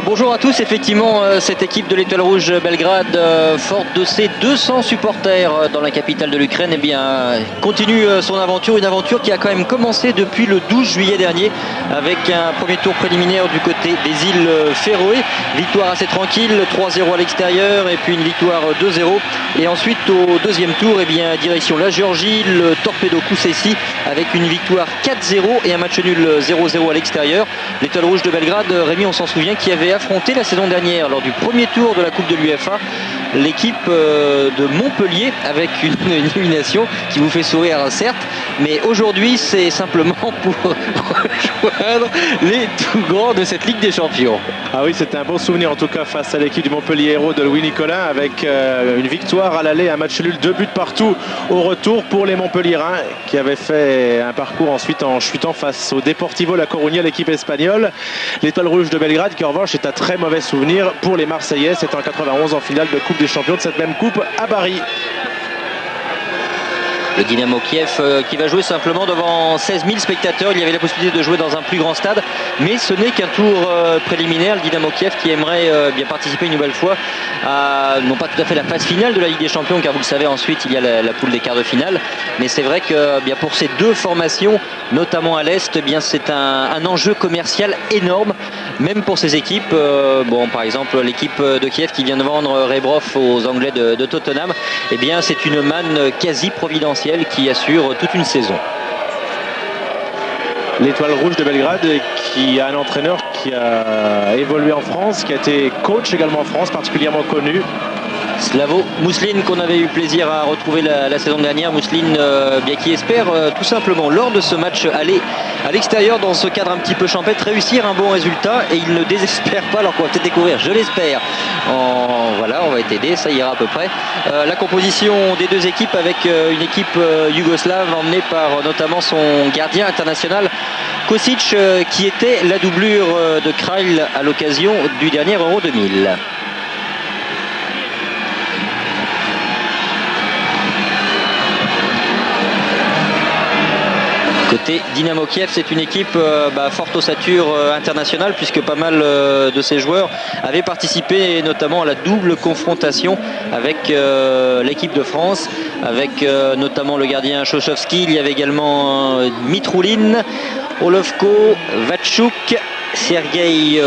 Bonjour à tous, effectivement cette équipe de l'Étoile Rouge Belgrade, forte de ses 200 supporters dans la capitale de l'Ukraine, continue son aventure, une aventure qui a quand même commencé depuis le 12 juillet dernier avec un premier tour préliminaire du côté des îles Féroé, victoire assez tranquille, 3-0 à l'extérieur et puis une victoire 2-0, et ensuite au deuxième tour, direction la Géorgie, le Torpedo Kousesi avec une victoire 4-0 et un match nul 0-0 à l'extérieur. L'Étoile Rouge de Belgrade, Rémi, on s'en souvient, qui avait affronté la saison dernière lors du premier tour de la Coupe de l'UEFA l'équipe de Montpellier avec une élimination qui vous fait sourire, certes, mais aujourd'hui c'est simplement pour rejoindre les tout grands de cette Ligue des Champions. Ah oui, c'était un bon souvenir en tout cas face à l'équipe du Montpellier Hérault de Louis Nicolin avec une victoire à l'aller, un match nul, 2 buts partout au retour pour les Montpelliérains qui avaient fait un parcours ensuite en chutant face au Deportivo La Coruña, l'équipe espagnole. L'Étoile Rouge de Belgrade qui en revanche est un très mauvais souvenir pour les Marseillais, c'est en 91 en finale de Coupe des Champions de cette même coupe à Bari. Le Dynamo Kiev qui va jouer simplement devant 16 000 spectateurs. Il y avait la possibilité de jouer dans un plus grand stade, mais ce n'est qu'un tour préliminaire. Le Dynamo Kiev qui aimerait bien participer une nouvelle fois à, non pas tout à fait la phase finale de la Ligue des Champions, car vous le savez, ensuite il y a la poule des quarts de finale, mais c'est vrai que bien pour ces deux formations, notamment à l'Est, c'est un enjeu commercial énorme, même pour ces équipes. Par exemple l'équipe de Kiev qui vient de vendre Rebrov aux Anglais de Tottenham, c'est une manne quasi providentielle qui assure toute une saison. L'Étoile Rouge de Belgrade qui a un entraîneur qui a évolué en France, qui a été coach également en France, particulièrement connu. Slavo Mousseline, qu'on avait eu plaisir à retrouver la saison dernière. Mousseline qui espère tout simplement lors de ce match aller à l'extérieur dans ce cadre un petit peu champêtre réussir un bon résultat, et il ne désespère pas, alors qu'on va peut-être découvrir, je l'espère, on va être aidé, ça ira à peu près, la composition des deux équipes avec une équipe yougoslave emmenée par notamment son gardien international Kosic, qui était la doublure de Kralj à l'occasion du dernier Euro 2000. Côté Dynamo Kiev, c'est une équipe forte ossature internationale, puisque pas mal de ses joueurs avaient participé notamment à la double confrontation avec l'équipe de France, avec notamment le gardien Chochowski. Il y avait également Mitroulin, Olovko, Vatchouk, Sergei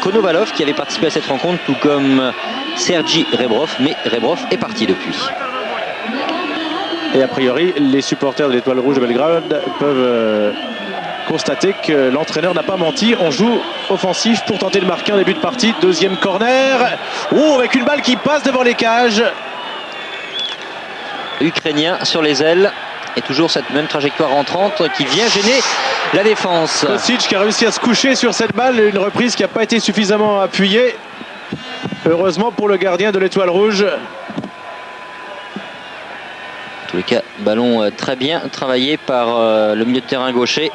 Konovalov qui avait participé à cette rencontre, tout comme Sergi Rebrov, mais Rebrov est parti depuis. Et a priori, les supporters de l'Étoile Rouge de Belgrade peuvent constater que l'entraîneur n'a pas menti. On joue offensif pour tenter de marquer en début de partie. Deuxième corner. Avec une balle qui passe devant les cages. Ukrainien sur les ailes. Et toujours cette même trajectoire rentrante qui vient gêner la défense. Kosic qui a réussi à se coucher sur cette balle. Une reprise qui n'a pas été suffisamment appuyée. Heureusement pour le gardien de l'Étoile Rouge. En tous les cas, ballon très bien travaillé par le milieu de terrain gaucher,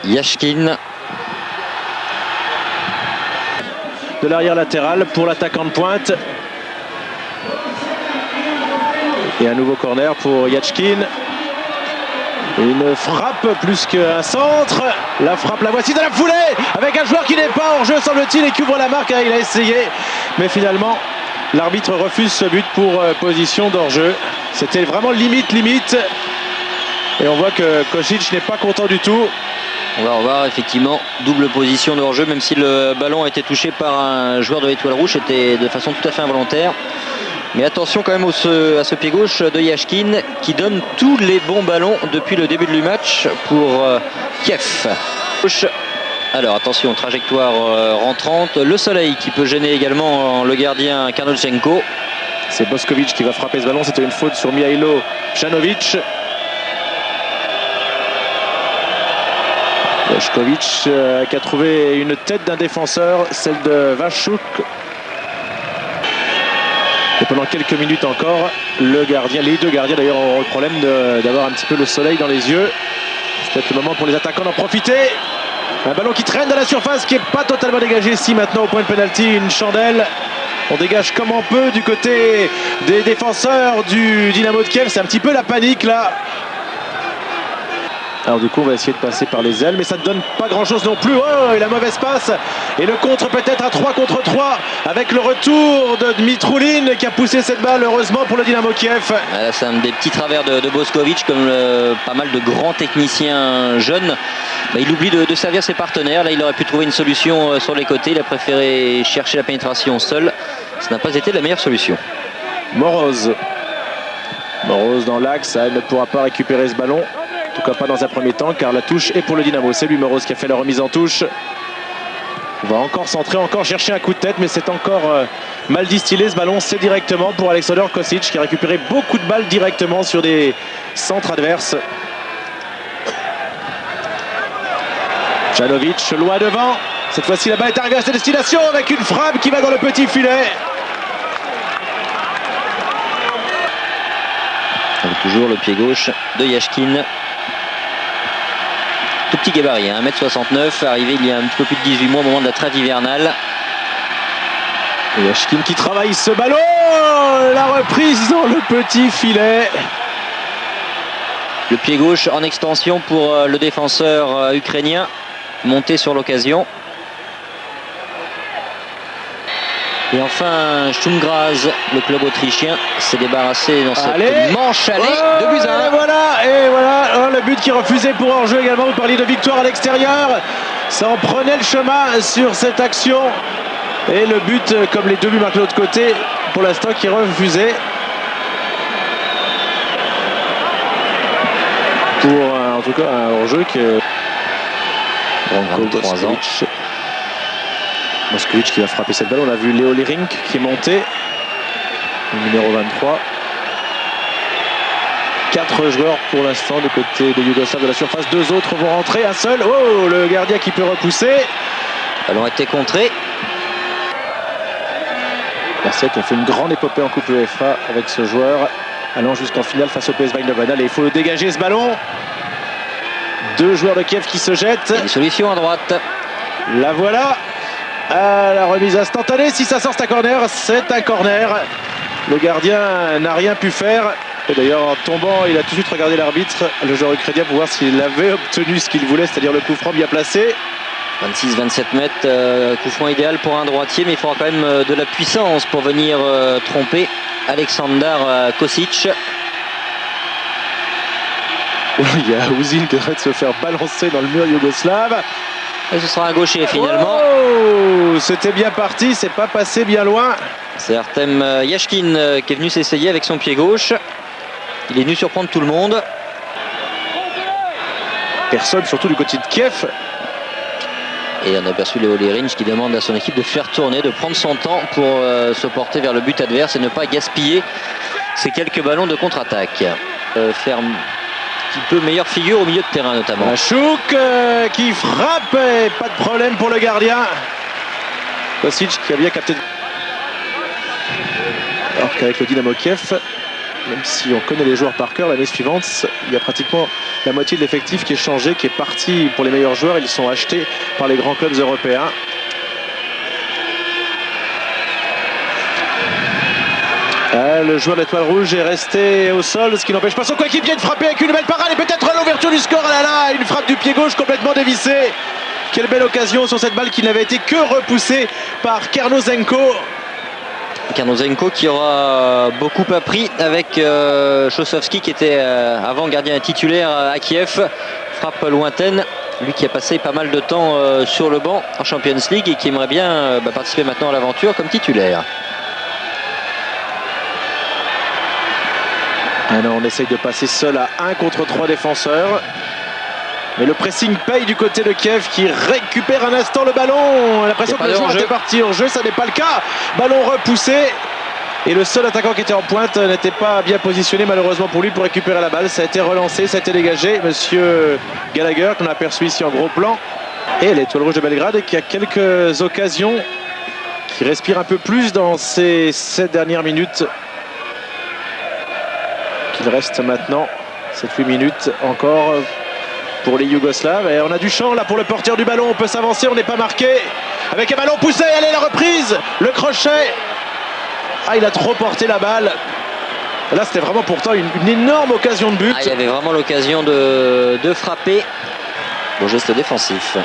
Yashkin. De l'arrière latéral pour l'attaquant de pointe. Et un nouveau corner pour Yachkin. Une frappe plus qu'un centre. La frappe, la voici dans la foulée, avec un joueur qui n'est pas hors jeu, semble-t-il, et qui ouvre la marque. Il a essayé, mais finalement l'arbitre refuse ce but pour position d'hors-jeu. C'était vraiment limite. Et on voit que Kosic n'est pas content du tout. On va revoir effectivement double position de hors-jeu, même si le ballon a été touché par un joueur de l'Étoile Rouge. C'était de façon tout à fait involontaire. Mais attention quand même à ce pied gauche de Yashkin qui donne tous les bons ballons depuis le début du match pour Kiev. Alors attention, trajectoire rentrante, le soleil qui peut gêner également le gardien Karnolchenko. C'est Boskovic qui va frapper ce ballon, c'était une faute sur Mihailo Pjanovic. Boskovic qui a trouvé une tête d'un défenseur, celle de Vatchouk. Et pendant quelques minutes encore, les deux gardiens d'ailleurs ont le problème d'avoir un petit peu le soleil dans les yeux. C'est peut-être le moment pour les attaquants d'en profiter. Un ballon qui traîne dans la surface, qui n'est pas totalement dégagé. Si maintenant au point de pénalty, une chandelle. On dégage comme on peut du côté des défenseurs du Dynamo de Kiev. C'est un petit peu la panique là. Alors du coup on va essayer de passer par les ailes, mais ça ne donne pas grand chose non plus. Oh, et la mauvaise passe, et le contre peut-être à 3 contre 3 avec le retour de Mitroulin qui a poussé cette balle heureusement pour le Dynamo Kiev. C'est un des petits travers de Boskovic, comme pas mal de grands techniciens jeunes. Il oublie de servir ses partenaires. Là il aurait pu trouver une solution sur les côtés, il a préféré chercher la pénétration seul. Ça n'a pas été la meilleure solution. Moroz dans l'axe, elle ne pourra pas récupérer ce ballon. En tout cas pas dans un premier temps, car la touche est pour le Dynamo. C'est lui, Moroz, qui a fait la remise en touche. On va encore centrer, encore chercher un coup de tête, mais c'est encore mal distillé ce ballon. C'est directement pour Alexander Kosic, qui a récupéré beaucoup de balles directement sur des centres adverses. Janovic loin devant. Cette fois-ci la balle est arrivée à sa destination avec une frappe qui va dans le petit filet. Avec toujours le pied gauche de Yashkin. Tout petit gabarit, 1m69, arrivé il y a un petit peu plus de 18 mois au moment de la trêve hivernale. Yashkin qui travaille ce ballon. La reprise dans le petit filet. Le pied gauche en extension pour le défenseur ukrainien, monté sur l'occasion. Et enfin, Sturm Graz, le club autrichien, s'est débarrassé dans cette manche allée de buts à 1. Et voilà, le but qui est refusé pour hors-jeu également. Vous parliez de victoire à l'extérieur. Ça en prenait le chemin sur cette action. Et le but, comme les deux buts marqués de l'autre côté, pour l'instant qui est refusé. Pour en tout cas un hors-jeu que Boskovic qui va frapper cette balle. On a vu Léo Lering qui est monté, le numéro 23. 4 joueurs pour l'instant du côté des Yougoslaves de la surface. 2 autres vont rentrer, un seul. Oh, le gardien qui peut repousser. Le ballon a été contré. Berset a fait une grande épopée en Coupe UEFA avec ce joueur, allant jusqu'en finale face au PSV Eindhoven. Et il faut dégager ce ballon. 2 joueurs de Kiev qui se jettent. Une solution à droite. La voilà. La remise instantanée. Si ça sort, c'est un corner. C'est un corner. Le gardien n'a rien pu faire. Et d'ailleurs, en tombant, il a tout de suite regardé l'arbitre, le joueur ukrainien, pour voir s'il avait obtenu ce qu'il voulait, c'est-à-dire le coup franc bien placé. 26-27 mètres, coup franc idéal pour un droitier, mais il faudra quand même de la puissance pour venir tromper Alexander Kosic. Il y a Ouzin qui devrait se faire balancer dans le mur yougoslave. Et ce sera un gaucher finalement. Oh, c'était bien parti, c'est pas passé bien loin. C'est Artem Yashkin qui est venu s'essayer avec son pied gauche. Il est venu surprendre tout le monde. Personne, surtout du côté de Kiev. Et on a aperçu Léo Lering qui demande à son équipe de faire tourner, de prendre son temps pour se porter vers le but adverse et ne pas gaspiller ces quelques ballons de contre-attaque. Faire un petit peu meilleure figure au milieu de terrain notamment. Machouk qui frappe, et pas de problème pour le gardien. Kosic qui a bien capté. Alors qu'avec le Dynamo Kiev, même si on connaît les joueurs par cœur, l'année suivante, il y a pratiquement la moitié de l'effectif qui est changé, qui est parti pour les meilleurs joueurs. Ils sont achetés par les grands clubs européens. Le joueur de l'Étoile Rouge est resté au sol, ce qui n'empêche pas son coéquipier de frapper avec une belle parade et peut-être l'ouverture du score. Ah là là, une frappe du pied gauche complètement dévissée. Quelle belle occasion sur cette balle qui n'avait été que repoussée par Kernozenko. Kernozenko qui aura beaucoup appris avec Chosovski qui était avant gardien titulaire à Kiev. Frappe lointaine, lui qui a passé pas mal de temps sur le banc en Champions League et qui aimerait bien participer maintenant à l'aventure comme titulaire. Alors on essaye de passer seul à 1 contre 3 défenseurs. Mais le pressing paye du côté de Kiev qui récupère un instant le ballon. On a l'impression que le joueur était parti en jeu, ça n'est pas le cas. Ballon repoussé. Et le seul attaquant qui était en pointe n'était pas bien positionné malheureusement pour lui pour récupérer la balle. Ça a été relancé, ça a été dégagé. Monsieur Gallagher qu'on a aperçu ici en gros plan. Et l'Étoile Rouge de Belgrade qui a quelques occasions, qui respire un peu plus dans ces 7 dernières minutes. Qu'il reste maintenant 7-8 minutes encore pour les Yougoslaves. Et on a du champ là pour le porteur du ballon. On peut s'avancer, on n'est pas marqué. Avec un ballon poussé, allez la reprise. Le crochet. Ah, il a trop porté la balle. Là, c'était vraiment pourtant une énorme occasion de but. Il y avait vraiment l'occasion de frapper. Beau geste défensif.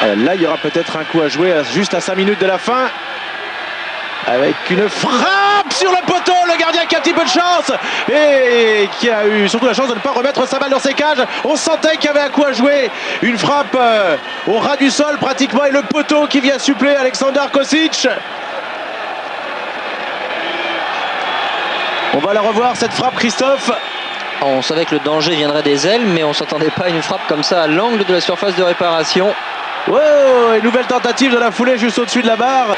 Là, il y aura peut-être un coup à jouer juste à 5 minutes de la fin. Avec une frappe sur le poteau, le gardien qui a un petit peu de chance et qui a eu surtout la chance de ne pas remettre sa balle dans ses cages. On sentait qu'il y avait un coup à jouer. Une frappe au ras du sol pratiquement et le poteau qui vient suppléer Aleksandar Kosic. On va la revoir cette frappe, Christophe. On savait que le danger viendrait des ailes, mais on ne s'attendait pas à une frappe comme ça à l'angle de la surface de réparation. Wow, une nouvelle tentative de la foulée juste au-dessus de la barre.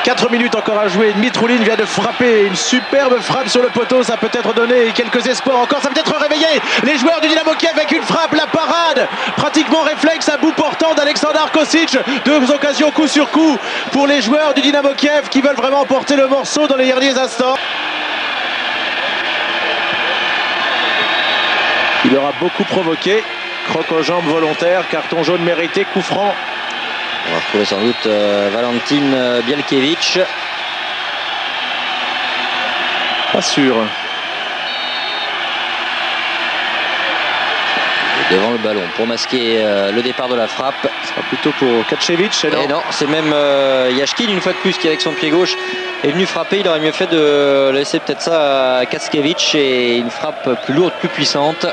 4 minutes encore à jouer. Mitroulin vient de frapper une superbe frappe sur le poteau. Ça peut être donné quelques espoirs encore. Ça peut être réveillé les joueurs du Dynamo Kiev avec une frappe. La parade pratiquement réflexe à bout portant d'Aleksandar Kosic. 2 occasions coup sur coup pour les joueurs du Dynamo Kiev qui veulent vraiment porter le morceau dans les derniers instants. Il aura beaucoup provoqué. Croc aux jambes volontaire. Carton jaune mérité. Coup franc. On va retrouver sans doute Valentin Bielkiewicz. Pas sûr. Devant le ballon pour masquer le départ de la frappe. Ce sera plutôt pour Kaczewicz. Et non, c'est même Yachkin une fois de plus qui avec son pied gauche est venu frapper. Il aurait mieux fait de laisser peut-être ça à Kaskevich et une frappe plus lourde, plus puissante.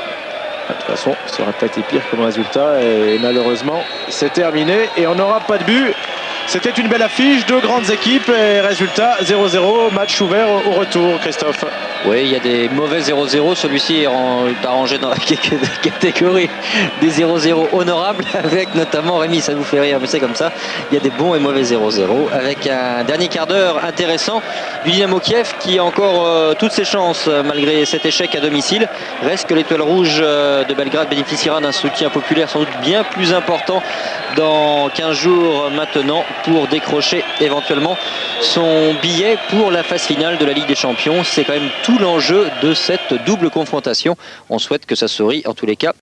De toute façon, ça aurait pas été pire comme résultat et malheureusement c'est terminé et on n'aura pas de but. C'était une belle affiche, 2 grandes équipes et résultat 0-0, match ouvert au retour, Christophe. Oui, il y a des mauvais 0-0, celui-ci est arrangé dans la catégorie des 0-0 honorables avec notamment, Rémi, ça vous fait rire, mais c'est comme ça, il y a des bons et mauvais 0-0 avec un dernier quart d'heure intéressant du Dynamo Kiev qui a encore toutes ses chances malgré cet échec à domicile. Reste que l'Étoile Rouge de Belgrade bénéficiera d'un soutien populaire sans doute bien plus important dans 15 jours maintenant pour décrocher éventuellement son billet pour la phase finale de la Ligue des Champions. C'est quand même tout l'enjeu de cette double confrontation. On souhaite que ça sourit en tous les cas